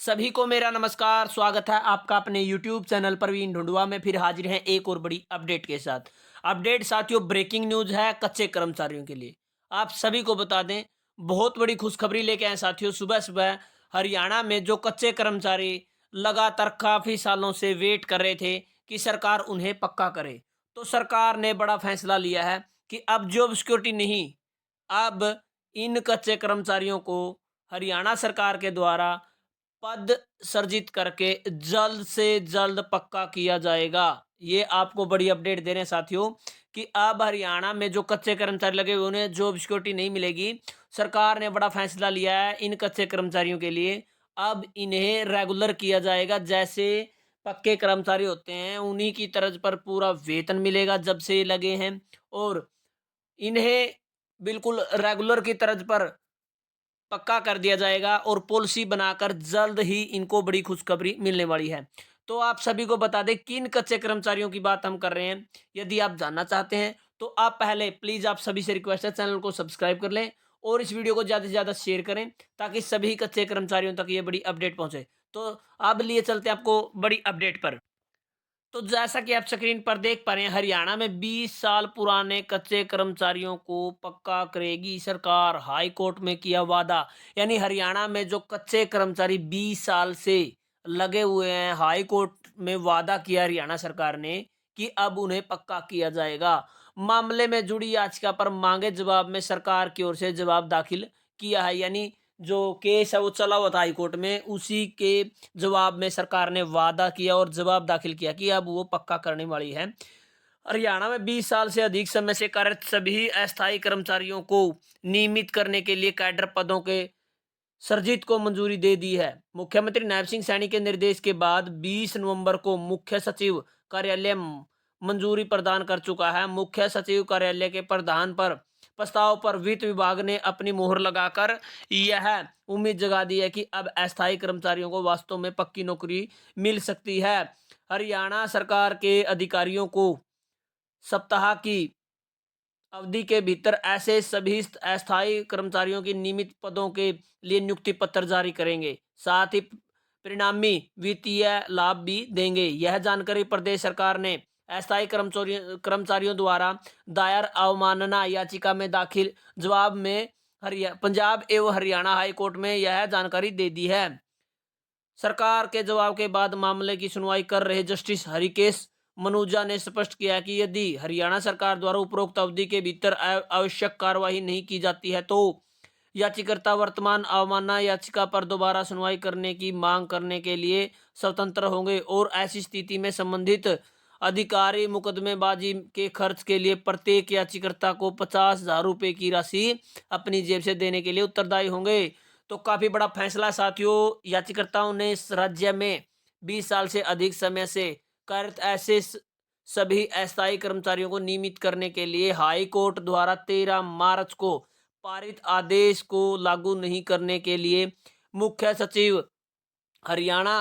सभी को मेरा नमस्कार। स्वागत है आपका अपने YouTube चैनल प्रवीण ढूंढुआ में। फिर हाजिर हैं एक और बड़ी अपडेट के साथ। अपडेट साथियों, ब्रेकिंग न्यूज़ है कच्चे कर्मचारियों के लिए। आप सभी को बता दें, बहुत बड़ी खुशखबरी लेके आए साथियों। सुबह सुबह हरियाणा में जो कच्चे कर्मचारी लगातार काफ़ी सालों से वेट कर रहे थे कि सरकार उन्हें पक्का करे, तो सरकार ने बड़ा फैसला लिया है कि अब जॉब सिक्योरिटी नहीं, अब इन कच्चे कर्मचारियों को हरियाणा सरकार के द्वारा पद सृजित करके जल्द से जल्द पक्का किया जाएगा। ये आपको बड़ी अपडेट दे रहे हैं साथियों कि अब हरियाणा में जो कच्चे कर्मचारी लगे हुए उन्हें जॉब सिक्योरिटी नहीं मिलेगी। सरकार ने बड़ा फैसला लिया है इन कच्चे कर्मचारियों के लिए। अब इन्हें रेगुलर किया जाएगा, जैसे पक्के कर्मचारी होते हैं उन्हीं की तर्ज पर पूरा वेतन मिलेगा जब से ये लगे हैं। और इन्हें बिल्कुल रेगुलर की तर्ज पर पक्का कर दिया जाएगा और पॉलिसी बनाकर जल्द ही इनको बड़ी खुशखबरी मिलने वाली है। तो आप सभी को बता दें किन कच्चे कर्मचारियों की बात हम कर रहे हैं। यदि आप जानना चाहते हैं तो आप पहले प्लीज आप सभी से रिक्वेस्ट है, चैनल को सब्सक्राइब कर लें और इस वीडियो को ज़्यादा से ज़्यादा शेयर करें ताकि सभी कच्चे कर्मचारियों तक ये बड़ी अपडेट पहुंचे। तो अब लिए चलते हैं आपको बड़ी अपडेट पर। तो जैसा कि आप स्क्रीन पर देख पा रहे हैं, हरियाणा में 20 साल पुराने कच्चे कर्मचारियों को पक्का करेगी सरकार। हाई कोर्ट में किया वादा। यानी हरियाणा में जो कच्चे कर्मचारी 20 साल से लगे हुए हैं, हाई कोर्ट में वादा किया हरियाणा सरकार ने कि अब उन्हें पक्का किया जाएगा। मामले में जुड़ी याचिका पर मांगे जवाब में सरकार की ओर से जवाब दाखिल किया है। यानी जो केस है वो चला हुआ था हाई कोर्ट में, उसी के जवाब में सरकार ने वादा किया और जवाब दाखिल किया कि अब वो पक्का करने वाली है। हरियाणा में 20 साल से अधिक समय से कार्यरत सभी अस्थायी कर्मचारियों को नियमित करने के लिए कैडर पदों के सृजित को मंजूरी दे दी है। मुख्यमंत्री नायब सिंह सैनी के निर्देश के बाद 20 नवंबर को मुख्य सचिव कार्यालय मंजूरी प्रदान कर चुका है। मुख्य सचिव कार्यालय के प्रधान पर प्रस्ताव पर वित्त विभाग ने अपनी मोहर लगाकर यह उम्मीद जगा दी है कि अब अस्थायी कर्मचारियों को वास्तव में पक्की नौकरी मिल सकती है। हरियाणा सरकार के अधिकारियों को सप्ताह की अवधि के भीतर ऐसे सभी अस्थायी कर्मचारियों की नियमित पदों के लिए नियुक्ति पत्र जारी करेंगे। साथ ही परिणामी वित्तीय लाभ भी देंगे। यह जानकारी प्रदेश सरकार ने अस्थायी कर्मचारियों द्वारा दायर अवमानना याचिका में दाखिल जवाब में पंजाब एवं हरियाणा हाई कोर्ट में यह जानकारी दे दी है। सरकार के जवाब के बाद मामले की सुनवाई कर रहे जस्टिस हरिकेश मनुजा ने स्पष्ट किया कि यदि हरियाणा सरकार द्वारा उपरोक्त अवधि के भीतर आवश्यक कार्यवाही नहीं की जाती है तो याचिकाकर्ता वर्तमान अवमानना याचिका पर दोबारा सुनवाई करने की मांग करने के लिए स्वतंत्र होंगे और ऐसी स्थिति में संबंधित अधिकारी मुकदमेबाजी के खर्च के लिए प्रत्येक याचिकाकर्ता को 50,000 रुपये की राशि अपनी जेब से देने के लिए उत्तरदायी होंगे। तो काफी बड़ा फैसला साथियों। याचिकाकर्ताओं ने इस राज्य में 20 साल से अधिक समय से कार्यरत ऐसे सभी अस्थायी कर्मचारियों को नियमित करने के लिए हाई कोर्ट द्वारा 13 मार्च को पारित आदेश को लागू नहीं करने के लिए मुख्य सचिव हरियाणा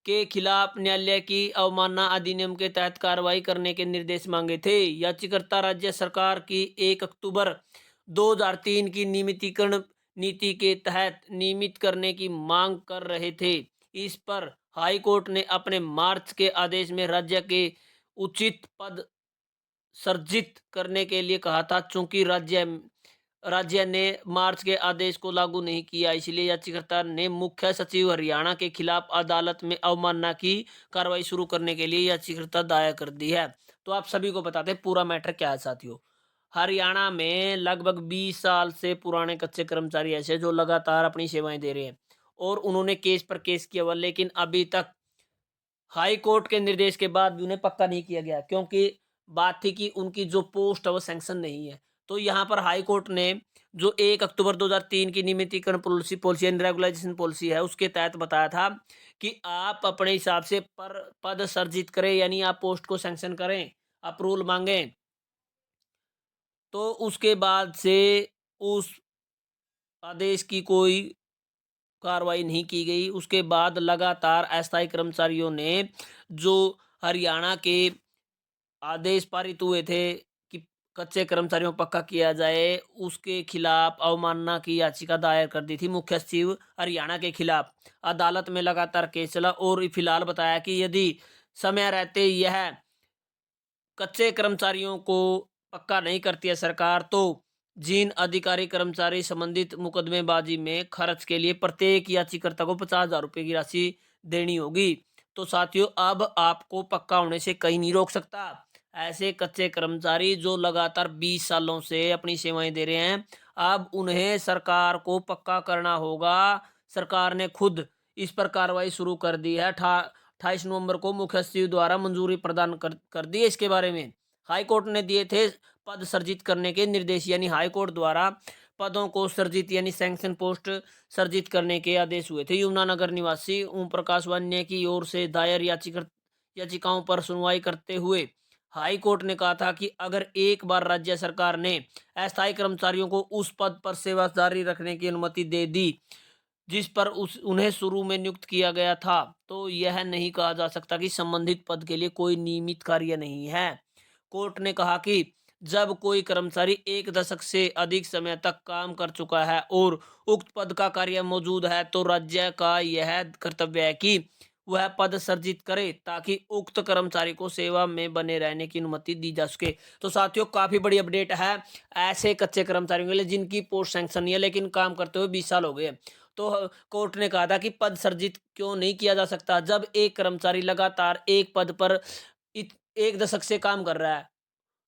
के खिलाफ न्यायालय की अवमानना अधिनियम के तहत कार्रवाई करने के निर्देश मांगे थे। याचिकाकर्ता राज्य सरकार की 1 अक्टूबर 2003 की नियमितीकरण नीति के तहत नियमित करने की मांग कर रहे थे। इस पर हाई कोर्ट ने अपने मार्च के आदेश में राज्य के उचित पद सर्जित करने के लिए कहा था। चूंकि राज्य ने मार्च के आदेश को लागू नहीं किया, इसलिए याचिकाकर्ता ने मुख्य सचिव हरियाणा के खिलाफ अदालत में अवमानना की कार्रवाई शुरू करने के लिए याचिकाकर्ता दायर कर दी है। तो आप सभी को बताते हैं पूरा मैटर क्या है साथियों। हरियाणा में लगभग 20 साल से पुराने कच्चे कर्मचारी ऐसे जो लगातार अपनी सेवाएं दे रहे हैं और उन्होंने केस पर केस किया हुआ, लेकिन अभी तक हाई कोर्ट के निर्देश के बाद भी उन्हें पक्का नहीं किया गया, क्योंकि बात थी कि उनकी जो पोस्ट है वो सैंक्शन नहीं है। तो यहाँ पर हाई कोर्ट ने जो 1 अक्टूबर 2003 की नियमितीकरण policy policy and regularisation policy है उसके तहत बताया था कि आप अपने हिसाब से पर पद सर्जित करें, यानी आप पोस्ट को सैंक्शन करें, अप्रूवल मांगें। तो उसके बाद से उस आदेश की कोई कार्रवाई नहीं की गई। उसके बाद लगातार अस्थायी कर्मचारियों ने जो हरियाणा के आदेश पारित हुए थे कि कच्चे कर्मचारियों को पक्का किया जाए, उसके खिलाफ अवमानना की याचिका दायर कर दी थी मुख्य सचिव हरियाणा के खिलाफ। अदालत में लगातार केस चला और फिलहाल बताया कि यदि समय रहते यह कच्चे कर्मचारियों को पक्का नहीं करती है सरकार, तो जिन अधिकारी कर्मचारी संबंधित मुकदमेबाजी में खर्च के लिए प्रत्येक याचिकाकर्ता को 50,000 रुपये की राशि देनी होगी। तो साथियों, अब आपको पक्का होने से कहीं नहीं रोक सकता। ऐसे कच्चे कर्मचारी जो लगातार 20 सालों से अपनी सेवाएं दे रहे हैं, अब उन्हें सरकार को पक्का करना होगा। सरकार ने खुद इस पर कार्रवाई शुरू कर दी है। 28 नवंबर को मुख्य सचिव द्वारा मंजूरी प्रदान कर दी है। इसके बारे में हाई कोर्ट ने दिए थे पद सर्जित करने के निर्देश, यानी हाई कोर्ट द्वारा पदों को सर्जित यानी सैंक्शन पोस्ट सर्जित करने के आदेश हुए थे। यमुनानगर निवासी ओम प्रकाश वान्य की ओर से दायर याचिकाओं पर सुनवाई करते हुए हाई कोर्ट ने कहा था कि अगर एक बार राज्य सरकार ने अस्थायी कर्मचारियों को उस पद पर सेवा जारी रखने की अनुमति दे दी जिस पर उन्हें शुरू में नियुक्त किया गया था, तो यह नहीं कहा जा सकता कि संबंधित पद के लिए कोई नियमित कार्य नहीं है। कोर्ट ने कहा कि जब कोई कर्मचारी 1 दशक से अधिक समय तक काम कर चुका है और उक्त पद का कार्य मौजूद है, तो राज्य का यह कर्तव्य है कि वह पद सर्जित करे ताकि उक्त कर्मचारी को सेवा में बने रहने की अनुमति दी जा सके। तो साथियों, काफी बड़ी अपडेट है ऐसे कच्चे कर्मचारियों के लिए जिनकी पोस्ट सैंक्शन नहीं है लेकिन काम करते हुए 20 साल हो गए। तो कोर्ट ने कहा था कि पद सर्जित क्यों नहीं किया जा सकता, जब एक कर्मचारी लगातार एक पद पर 1 दशक से काम कर रहा है,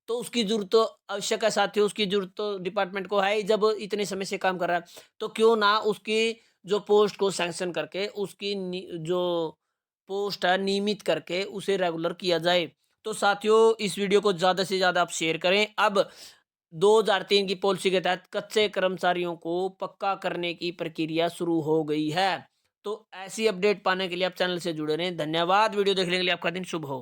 तो उसकी जरूरत तो आवश्यक है साथियों, उसकी जरूरत तो डिपार्टमेंट को है ही। जब इतने समय से काम कर रहा है, तो क्यों ना उसकी जो पोस्ट को सैंक्शन करके उसकी जो पोस्ट है नियमित करके उसे रेगुलर किया जाए। तो साथियों, इस वीडियो को ज़्यादा से ज़्यादा आप शेयर करें। अब 2003 की पॉलिसी के तहत कच्चे कर्मचारियों को पक्का करने की प्रक्रिया शुरू हो गई है। तो ऐसी अपडेट पाने के लिए आप चैनल से जुड़े रहें। धन्यवाद। वीडियो देखने के लिए आपका दिन शुभ हो।